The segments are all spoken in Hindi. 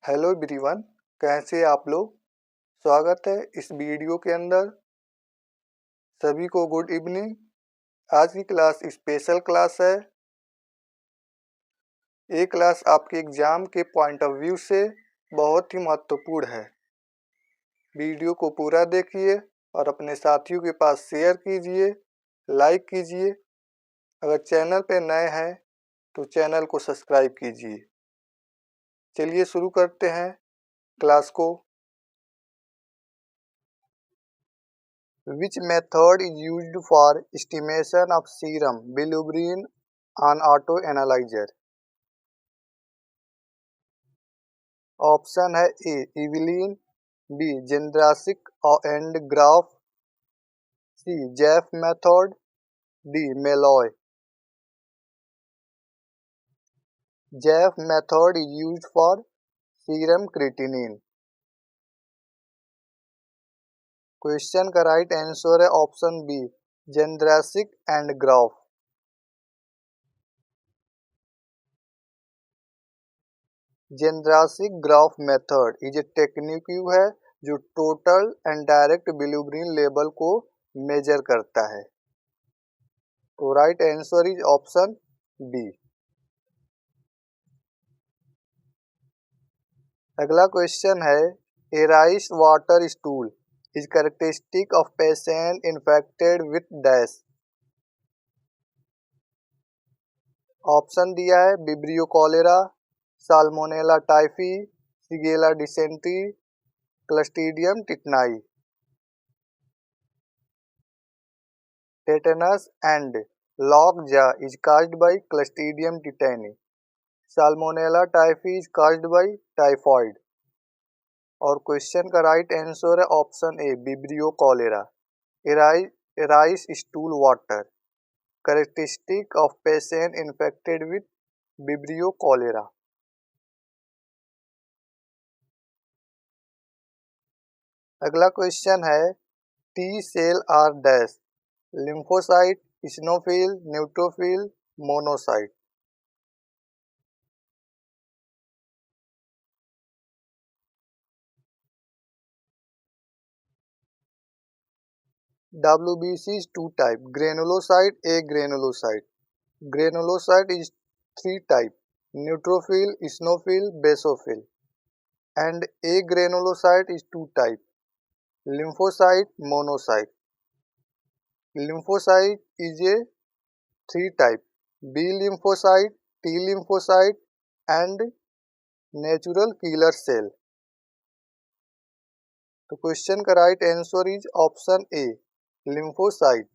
हेलो एवरीवन, कैसे आप लोग। स्वागत है इस वीडियो के अंदर। सभी को गुड इवनिंग। आज की क्लास स्पेशल क्लास है। ये क्लास आपके एग्जाम के पॉइंट ऑफ व्यू से बहुत ही महत्वपूर्ण है। वीडियो को पूरा देखिए और अपने साथियों के पास शेयर कीजिए, लाइक कीजिए। अगर चैनल पे नए हैं तो चैनल को सब्सक्राइब कीजिए। चलिए शुरू करते हैं क्लास को। Which method is used for estimation of serum bilirubin on auto-analyzer? Option है A Evelyn, B Jendrassik and Graf, C Jaffe method, D Malloy. जैफ मेथड is used for serum creatinine. Question का राइट आंसर है option B Jendrassik and Graf. Jendrassik Graf method is a technique है जो total and direct bilirubin level को मेजर करता है। तो right answer is option B. अगला क्वेश्चन है a rice water stool is characteristic of patient infected with dash. Option दिया है Vibrio cholerae, Salmonella typhi, Shigella dysenteriae, Clostridium tetani. Tetanus and lockjaw is caused by Clostridium tetani. Salmonella typhi is caused by typhoid. और क्वेश्चन का राइट आंसर है option A vibrio cholera. Rice stool water characteristic of patient infected with vibrio cholera. अगला क्वेश्चन है T cell R dash lymphocyte, eosinophil, neutrophil, monocyte. WBC is two type: granulocyte, A granulocyte. Granulocyte is three type: neutrophil, eosinophil, basophil. And A granulocyte is two type: lymphocyte, monocyte. Lymphocyte is a three type: B lymphocyte, T lymphocyte, and natural killer cell. तो क्वेश्चन का right answer is option A lymphocyte.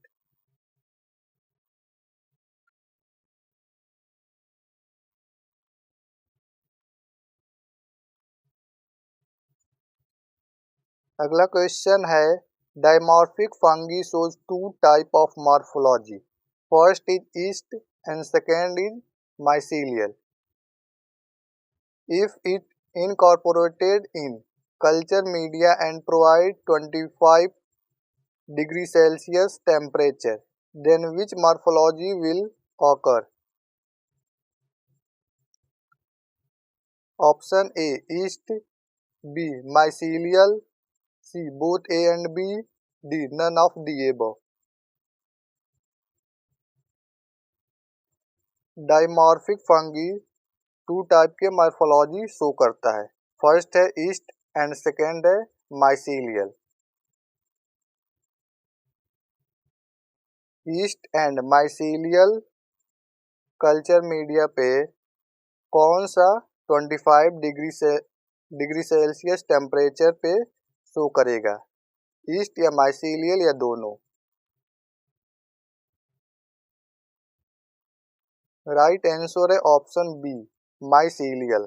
अगला क्वेश्चन है dimorphic fungi shows two type of morphology. First is yeast and second is mycelial. If it incorporated in culture media and provide 25 degree Celsius temperature, then which morphology will occur? Option A yeast, B mycelial, C both A and B, D none of the above. Dimorphic fungi two type के मॉर्फोलॉजी शो करता है। फर्स्ट है ईस्ट एंड सेकेंड है mycelial. Yeast and mycelial culture media पे कौन सा 25 डिग्री सेल्सियस टेम्परेचर पे शो करेगा? ईस्ट या माइसीलियल या दोनों? राइट आंसर है ऑप्शन बी माइसीलियल।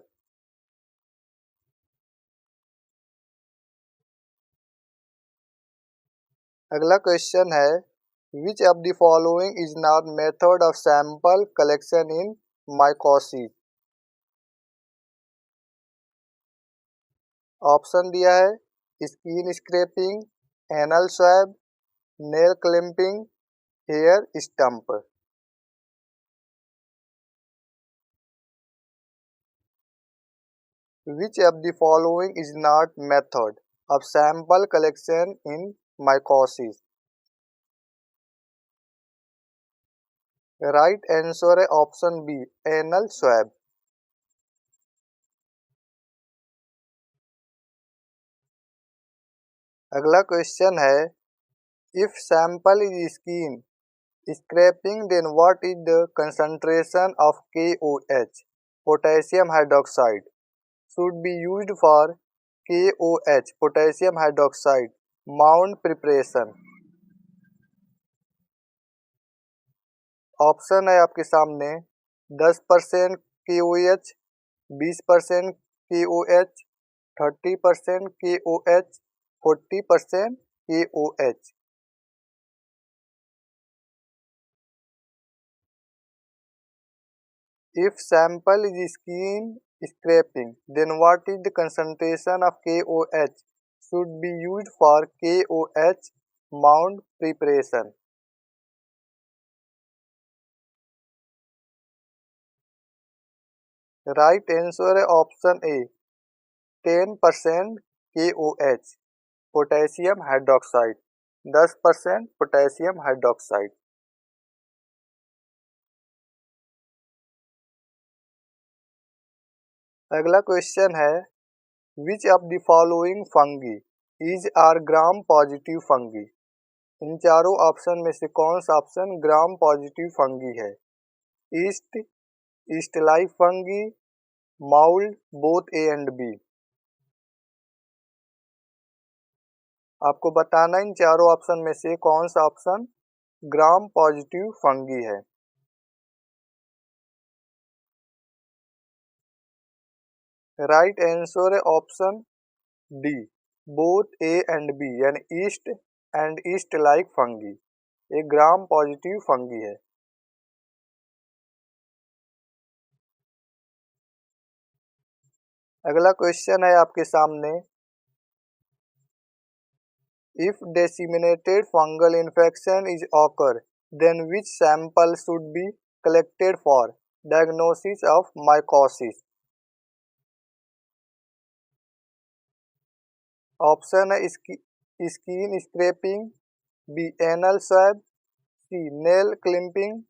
अगला क्वेश्चन है which of the following is not method of sample collection in mycosis. Option दिया है skin scraping, anal swab, nail clipping, hair stump. Which of the following is not method of sample collection in mycosis? Right answer है ऑप्शन बी एनल स्वैब। अगला क्वेश्चन है if sample is skin scraping then what is the concentration of KOH potassium hydroxide should be used for KOH potassium hydroxide mound preparation। Option है आपके सामने 10% KOH, 20% KOH, 30% KOH, 40% KOH। If sample is skin scraping, then what is the concentration of KOH should be used for KOH mound preparation? Right answer है option A 10% KOH potassium hydroxide 10% potassium hydroxide. अगला क्वेश्चन है which of the following fungi is are gram positive fungi. इन चारों ऑप्शन में से कौन सा ऑप्शन ग्राम पॉजिटिव फंगी है? Yeast, yeast like fungi, mould, both A and B. आपको बताना इन चारों ऑप्शन में से कौन सा ऑप्शन ग्राम पॉजिटिव फंगी है। राइट आंसर है option D both A and B यानी east and east like fungi. ये ग्राम पॉजिटिव फंगी है। अगला क्वेश्चन है आपके सामने if disseminated fungal infection is occur then which sample should be collected for diagnosis of mycosis. Option है skin scraping, B anal swab, C nail clipping,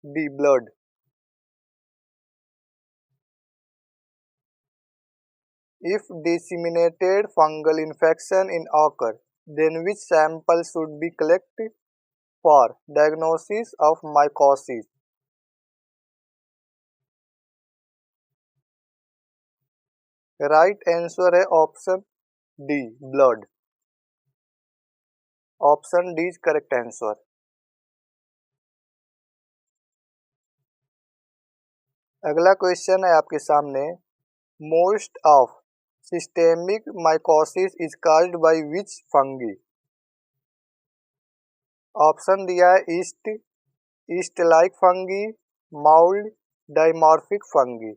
D blood. If disseminated fungal infection in occur, then which sample should be collected for diagnosis of mycosis? Right answer है option D blood. Option D is correct answer. अगला क्वेश्चन है आपके सामने most of systemic mycosis is caused by which fungi. Option दिया है yeast, yeast like fungi, mould, dimorphic fungi.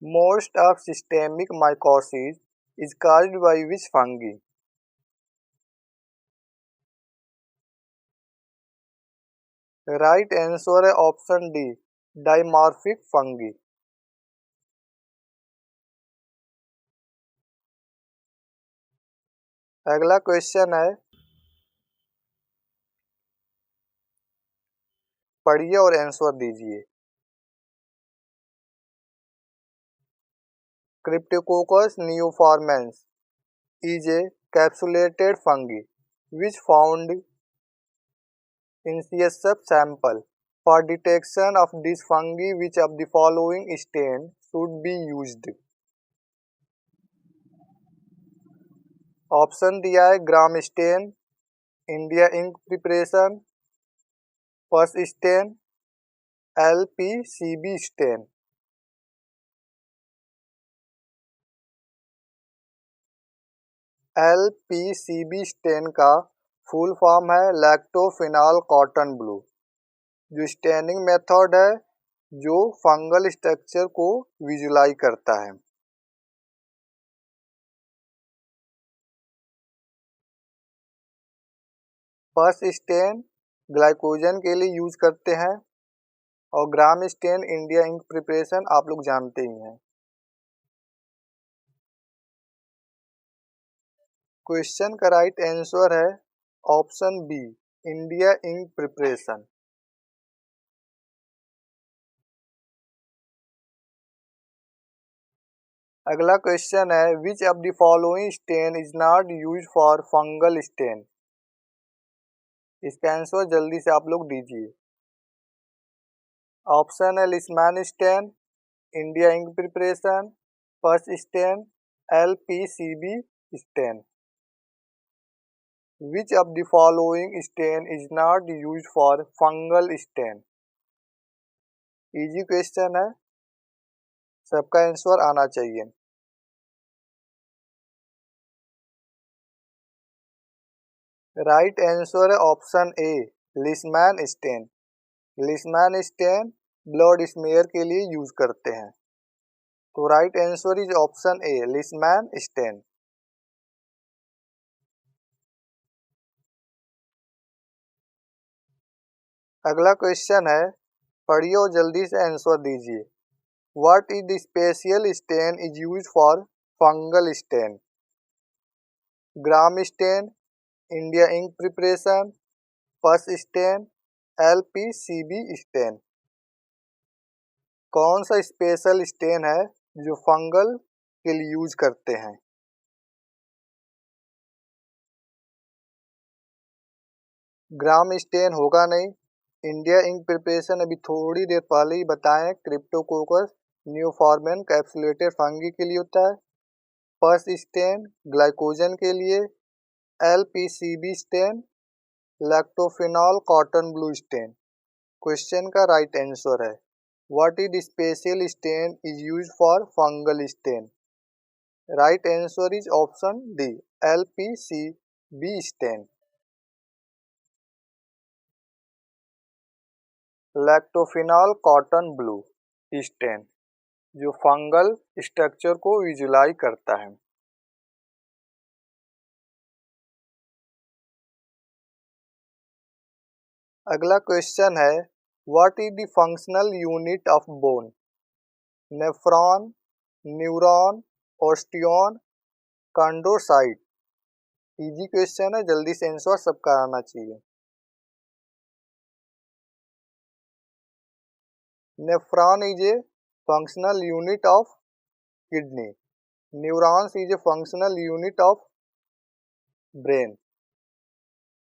Most of systemic mycosis is caused by which fungi? Right answer है ऑप्शन डी डाइमॉर्फिक फंगी। अगला क्वेश्चन है पढ़िए और आंसर दीजिए। Cryptococcus neoformans is a capsulated fungi which found in CSF sample. For detection of this fungi, which of the following stain should be used? Option दिया है gram stain, India ink preparation, pus stain, LPCB stain. LPCB stain का फुल फॉर्म है लैक्टोफिनाल कॉटन ब्लू। जो स्टेनिंग मेथड है जो फंगल स्ट्रक्चर को विजुलाइज करता है। पस स्टेन ग्लाइकोजन के लिए यूज करते हैं और gram stain India ink preparation आप लोग जानते ही हैं। क्वेश्चन का राइट आंसर है option B, India ink preparation. अगला क्वेश्चन है which of the following stain is not use for fungal stain. इसका आंसर जल्दी से आप लोग दीजिए। ऑप्शन है Leishman stain, India ink preparation, pus stain, LPCB stain. Which of the following stain is not use for fungal stain. Easy question है, सबका आंसर आना चाहिए। राइट आंसर है option A, Leishman stain. Leishman stain blood smear के लिए यूज करते हैं। तो right answer is option A, Leishman stain. अगला क्वेश्चन है, पढ़िए और जल्दी से आंसर दीजिए। What is the special stain is use for fungal stain. Gram stain, India ink preparation, pus stain, LPCB stain. कौन सा स्पेशल स्टेन है जो फंगल के लिए यूज करते हैं। ग्राम स्टेन होगा नहीं। इंडिया इंक प्रिपरेशन अभी थोड़ी देर पहले ही बताएं, क्रिप्टोकोकस न्यूफॉर्मेन कैप्सुलेटेड फंगी के लिए होता है। पस स्टेन ग्लाइकोजन के लिए। LPCB stain lactophenol cotton blue stain. Question का राइट आंसर है what is special stain is use for fungal stain. Right answer is option D, LPCB stain. Lactophenol cotton blue stain जो फंगल स्ट्रक्चर को विजुलाइज करता है। अगला क्वेश्चन है what is the functional unit of bone. Nephron, neuron, osteon, chondrocyte. Easy question है, जल्दी से आंसर सबका आना चाहिए। Nephron is a functional unit of kidney. Neurons is a functional unit of brain.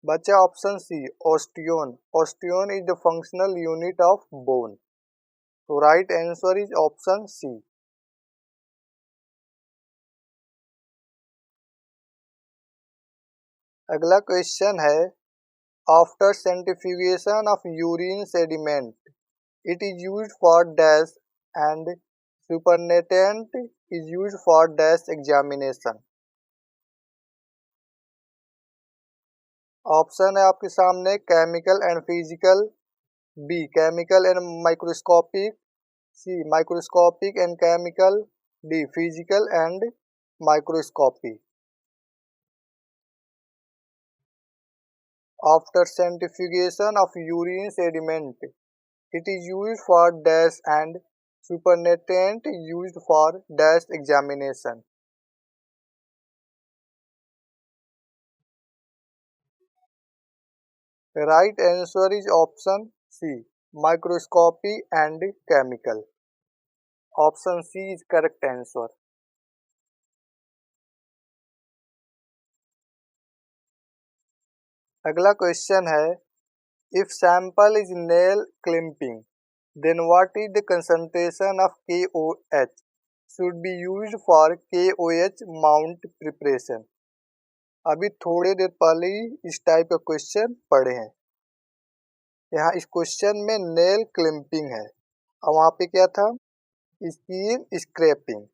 बचा option C, osteon. Osteon is the functional unit of bone. तो right answer is option C. अगला क्वेश्चन है after centrifugation of urine sediment it is used for dash and supernatant is used for dash examination. Option है आपके सामने chemical and physical, B chemical and microscopic, C microscopic and chemical, D physical and microscopy. After centrifugation of urine sediment, it is used for dash and supernatant used for dash examination. Right answer is option C, microscopy and chemical. Option C is correct answer. अगला क्वेश्चन है if sample is nail clipping then what is the concentration of KOH should be used for KOH mount preparation। अभी थोड़ी देर पहले ही इस टाइप का क्वेश्चन पढ़े हैं। यहाँ इस क्वेश्चन में नेल क्लिपिंग है और वहाँ पे क्या था, स्किन स्क्रैपिंग।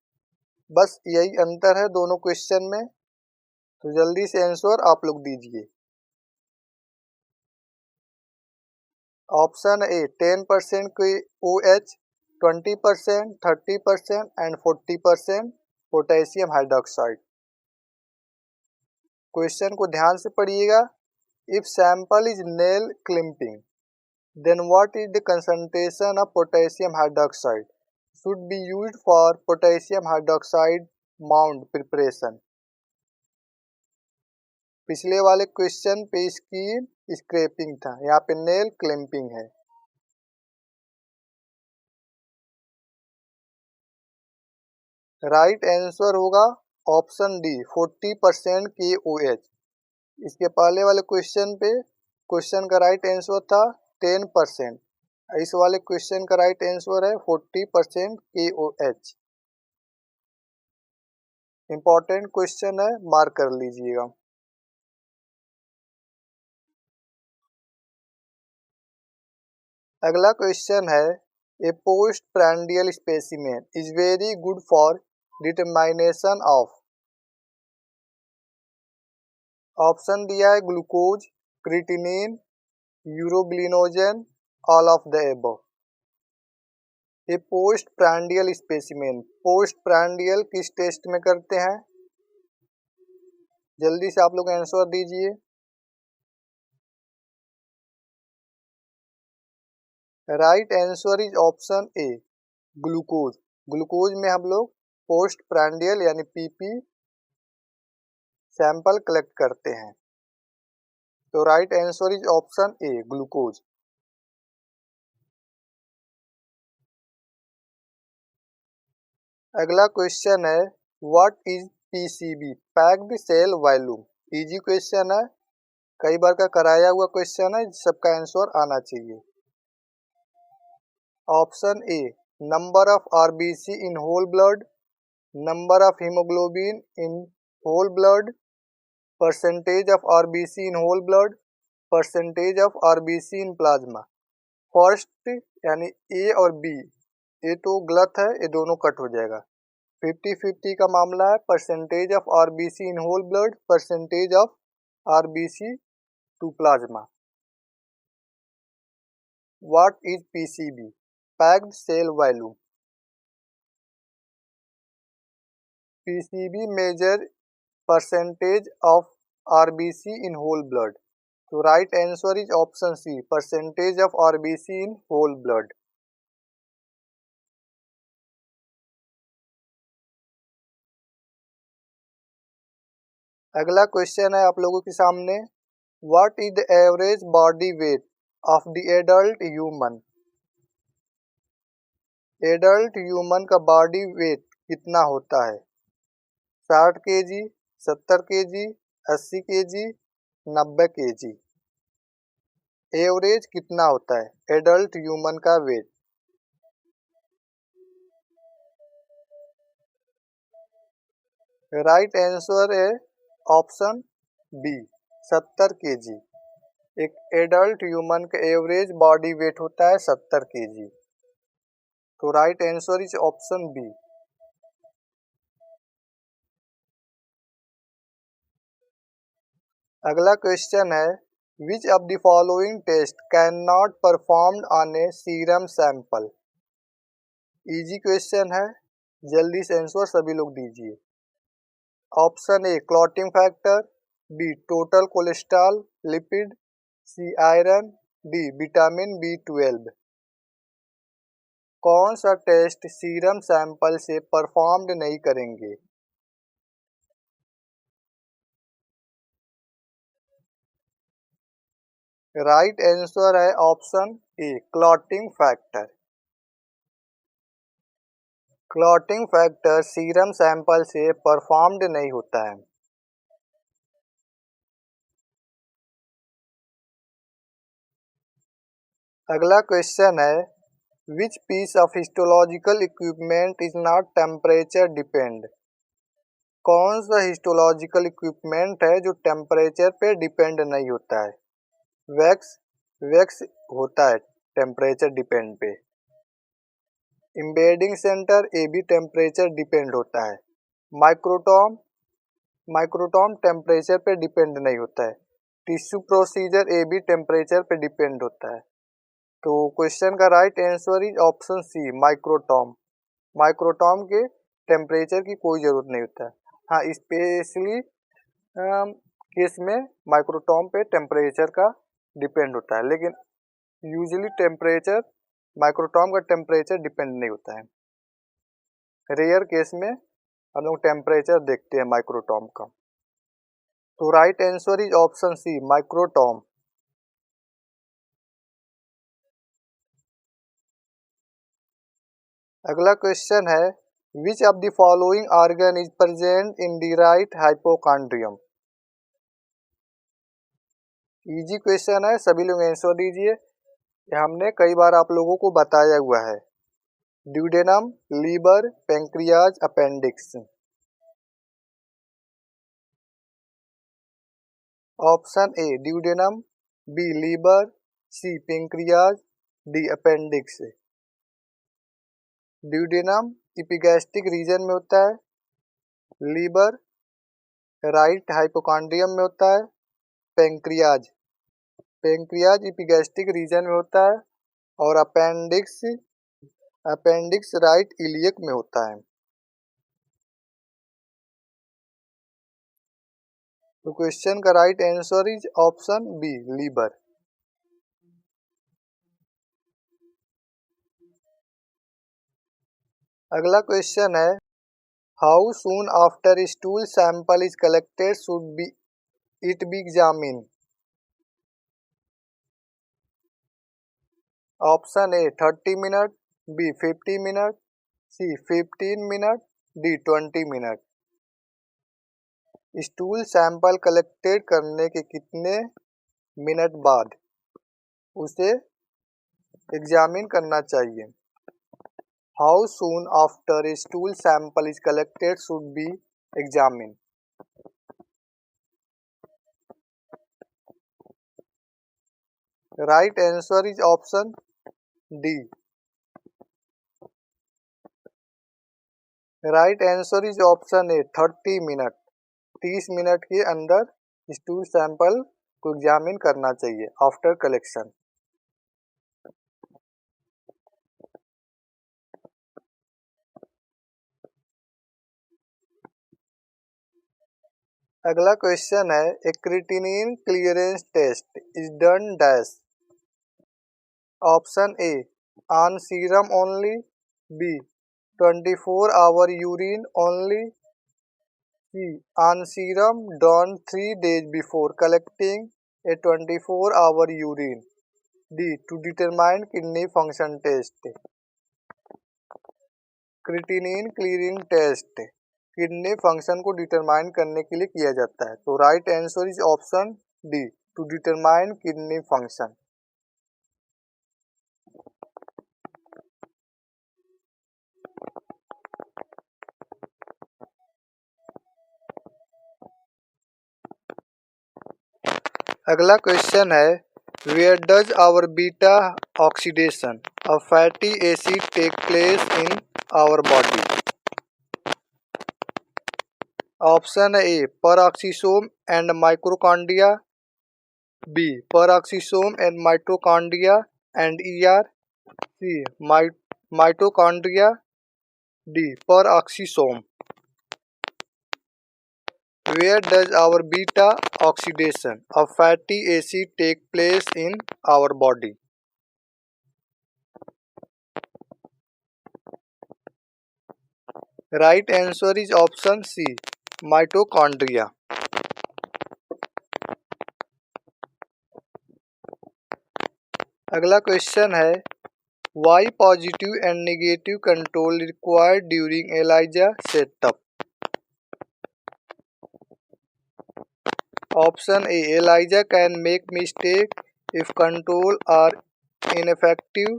बस यही अंतर है दोनों क्वेश्चन में। तो जल्दी से आंसर आप लोग दीजिए। Option A 10% KOH, 20%, 30% and 40% potassium hydroxide. Question को ध्यान से पढ़िएगा। If sample is nail clipping Then what is the concentration of potassium hydroxide should be used for potassium hydroxide mound preparation? पिछले वाले क्वेश्चन पे इसकी स्क्रैपिंग था, यहाँ पे नेल क्लैंपिंग है। राइट आंसर होगा ऑप्शन डी 40% KOH। इसके पहले वाले क्वेश्चन पे क्वेश्चन का राइट आंसर था 10%, इस वाले क्वेश्चन का राइट आंसर है 40% KOH। इंपॉर्टेंट क्वेश्चन है, मार्क कर लीजिएगा। अगला क्वेश्चन है, a post prandial specimen is very good for determination of. Option दिया है glucose, creatinine, urobilinogen, all of the above. ये post prandial specimen, post prandial किस टेस्ट में करते हैं? जल्दी से आप लोग आंसर दीजिए। Right answer is option A glucose. Glucose में हम लोग पोस्ट प्रांडियल यानी पीपी सैंपल कलेक्ट करते हैं। तो right answer is option A glucose. अगला क्वेश्चन है, what is PCB packed cell volume. Easy question है, कई बार का कराया हुआ क्वेश्चन है, सबका आंसर आना चाहिए। Option A number of RBC in whole blood, number of haemoglobin in whole blood, percentage of RBC in whole blood, percentage of RBC in plasma. First यानी ए और बी ये तो गलत है, ये दोनों कट हो जाएगा। 50-50 का मामला है, percentage of RBC in whole blood, percentage of RBC to plasma. What is PCB packed cell volume. PCB measure percentage of RBC in whole blood. तो right answer is option C percentage of RBC in whole blood. अगला क्वेश्चन है आप लोगों के सामने, what is the average body weight of the adult human. Adult human का बॉडी वेट कितना होता है? 60 kg, 70 kg, 80 kg, 90 kg। Average कितना होता है एडल्ट ह्यूमन का वेट? राइट आंसर है ऑप्शन बी 70 kg। एक एडल्ट ह्यूमन का एवरेज बॉडी वेट होता है 70 kg। तो right answer is option B. अगला क्वेश्चन है, which of the following test can not performed on a serum sample. Easy question है, जल्दी से आंसर सभी लोग दीजिए। Option A clotting factor, B total cholesterol lipid, C iron, D vitamin B12। कौन सा टेस्ट सीरम सैंपल से परफॉर्म्ड नहीं करेंगे? राइट आंसर है option A clotting factor. Clotting factor serum sample से परफॉर्म्ड नहीं होता है। अगला क्वेश्चन है, which piece of histological equipment is not temperature depend. कौन सा हिस्टोलॉजिकल इक्विपमेंट है जो टेम्परेचर पे डिपेंड नहीं होता है? वैक्स, वैक्स होता है टेम्परेचर डिपेंड पे। एम्बेडिंग सेंटर ये भी टेम्परेचर डिपेंड होता है। माइक्रोटॉम, माइक्रोटॉम टेम्परेचर पे डिपेंड नहीं होता है। टिश्यू प्रोसीजर ये भी टेम्परेचर पे डिपेंड होता है। तो क्वेश्चन का right answer is option C microtome. Microtome के टेम्परेचर की कोई ज़रूरत नहीं होता है। हाँ, स्पेशली केस में माइक्रोटॉम पे टेम्परेचर का डिपेंड होता है, लेकिन यूजुअली टेम्परेचर, माइक्रोटॉम का टेम्परेचर डिपेंड नहीं होता है। रेयर केस में हम लोग टेम्परेचर देखते हैं माइक्रोटॉम का। तो right answer is option C, microtome. अगला क्वेश्चन है, which of the following organ is present in the right hypochondrium. Easy question है, सभी लोग आंसर दीजिए। हमने कई बार आप लोगों को बताया हुआ है। Duodenum, liver, pancreas, appendix. Option A duodenum, B liver, C pancreas, D appendix. Duodenum epigastric region में होता है, लीवर राइट हाइपोकॉन्ड्रियम में होता है, पेंक्रियाज इपिगैस्ट्रिक रीजन में होता है, और अपेंडिक्स राइट इलियक में होता है। तो क्वेश्चन का right answer is option B, liver. अगला क्वेश्चन है, how soon after stool sample is collected should be it be examine. Option A 30 minute, B 50 minute, C 15 minute, D 20 minute. Stool sample collected करने के कितने मिनट बाद उसे एग्जामिन करना चाहिए। How soon after a stool sample is collected should be examine. Right answer is option D. Right answer is option A 30 minute. 30 minute के अंदर स्टूल सैंपल को एग्जामिन करना चाहिए आफ्टर कलेक्शन। अगला क्वेश्चन है, a creatinine clearance test is done dash. Option A on serum only, B 24 hour urine only, C on serum done 3 days before collecting a 24 hour urine, D to determine kidney function test. Creatinine clearing test kidney function को डिटरमाइन करने के लिए किया जाता है। तो right answer is option D, to determine kidney function. अगला क्वेश्चन है, where does our beta oxidation of fatty acid take place in our body. Option A peroxisome and mitochondria, B peroxisome and mitochondria and ER, C mitochondria, D peroxisome. Where does our beta oxidation of fatty acid take place in our body? Right answer is option C, mitochondria. अगला क्वेश्चन है, why positive and negative control required during ELISA setup? Option A, ELISA can make mistake if control are ineffective,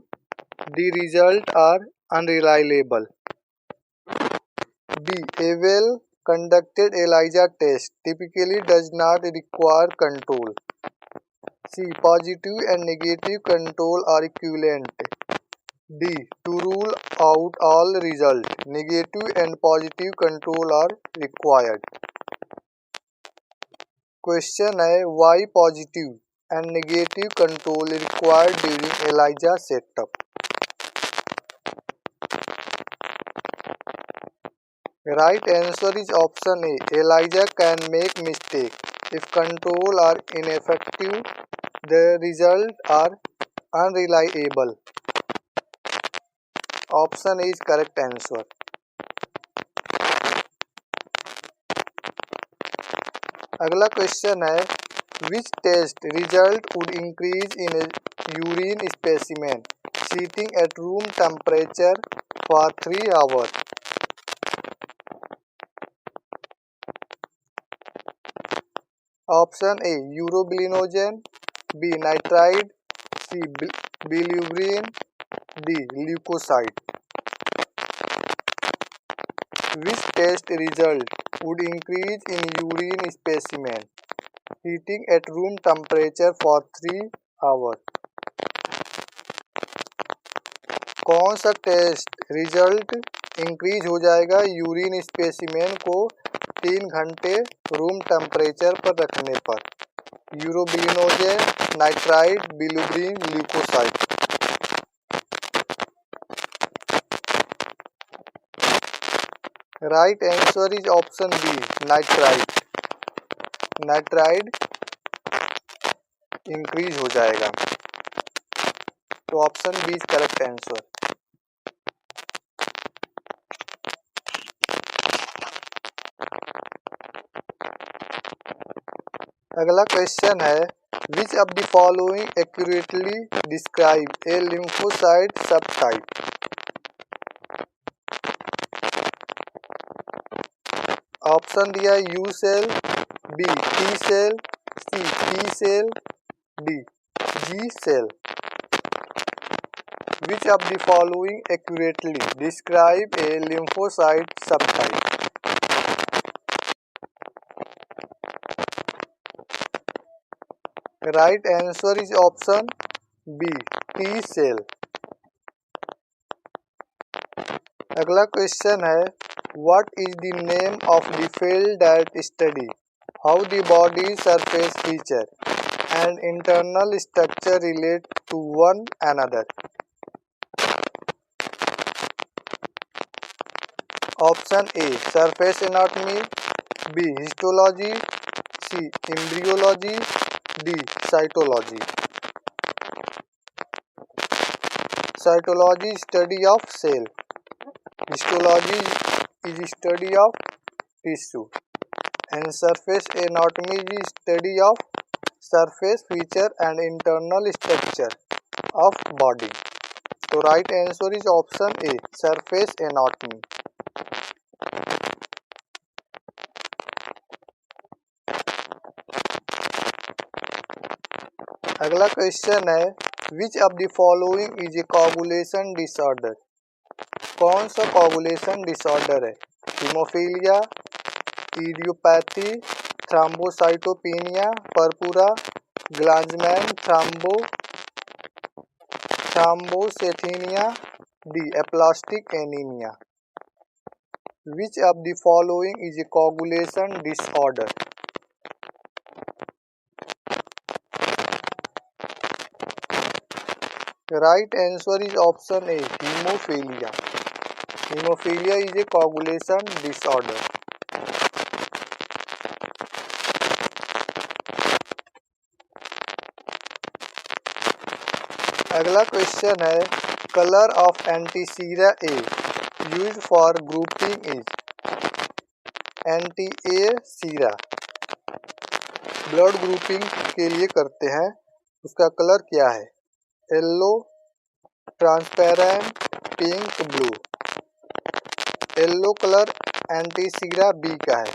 the result are unreliable. B, a well conducted ELISA test typically does not require control. C, positive and negative control are equivalent. D, to rule out all results, negative and positive control are required. Question है, why positive and negative control required during ELISA setup. Right answer is option A, ELISA can make mistake if control are ineffective, the result are unreliable. Option is correct answer. अगला क्वेश्चन है which test result would increase in urine specimen sitting at room temperature for 3 hours. Option A urobilinogen, B nitrite, C bilirubin, D leucocyte. Which test result would increase in urine specimen heating at room temperature for 3 hours? कौन सा टेस्ट रिजल्ट इंक्रीज हो जाएगा यूरिन स्पेसिमेन को 3 घंटे रूम टेम्परेचर पर रखने पर? Urobilinogen, nitrite, bilirubin, leucocyte. Right answer is option B nitrite. Nitrite increase हो जाएगा, तो option B is correct answer. अगला क्वेश्चन है which of the following accurately describe a lymphocyte subtype? Option दिया U cell, B T cell, C T cell, D G cell. Which of the following accurately describe a lymphocyte subtype? Right answer is option B T cell. अगला क्वेश्चन है What is the name of the field that study how the body surface feature and internal structure relate to one another? Option A surface anatomy, B histology, C embryology, D cytology. Cytology study of cell. Histology is study of tissue and surface anatomy is study of surface feature and internal structure of body. So right answer is option A surface anatomy. अगला क्वेश्चन है which of the following is a coagulation disorder? कौन सा कोगुलेशन डिसऑर्डर है? Haemophilia, idiopathy, thrombocytopenia purpura, Glanzmann thrombasthenia, D aplastic anaemia. Which of the following is a coagulation disorder? Right answer is option A haemophilia. Hemophilia is a coagulation disorder. अगला क्वेश्चन है colour of antisera A used for grouping is. Anti A sera blood grouping के लिए करते हैं, उसका कलर क्या है? Yellow, transparent, pink, blue. Yellow colour antisera B का है,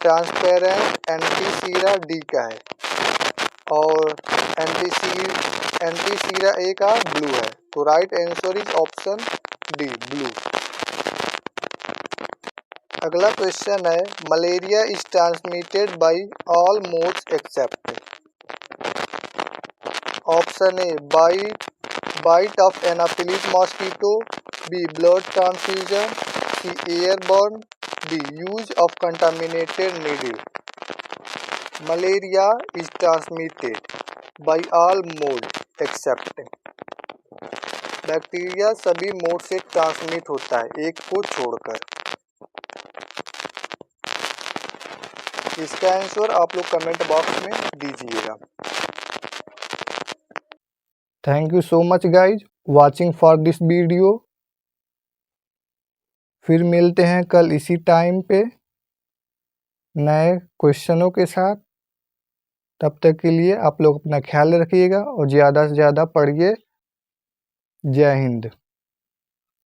ट्रांसपेरेंट एंटीसीरा डी का है और एंटीसीरा ए का ब्लू है. तो right answer is option D blue. अगला क्वेश्चन है malaria is transmitted by all modes except. Option A bite of Anopheles mosquito, B blood transfusion, C airborne, D use of contaminated needle. Malaria is transmitted by all mode except. Bacteria सभी मोड से ट्रांसमिट होता है एक को छोड़कर. इसका आंसर आप लोग कमेंट बॉक्स में दीजिएगा. Thank you so much guys watching for this video. फिर मिलते हैं कल इसी टाइम पे नए क्वेश्चनों के साथ। तब तक के लिए आप लोग अपना ख्याल रखिएगा और ज़्यादा से ज़्यादा पढ़िए। जय हिंद।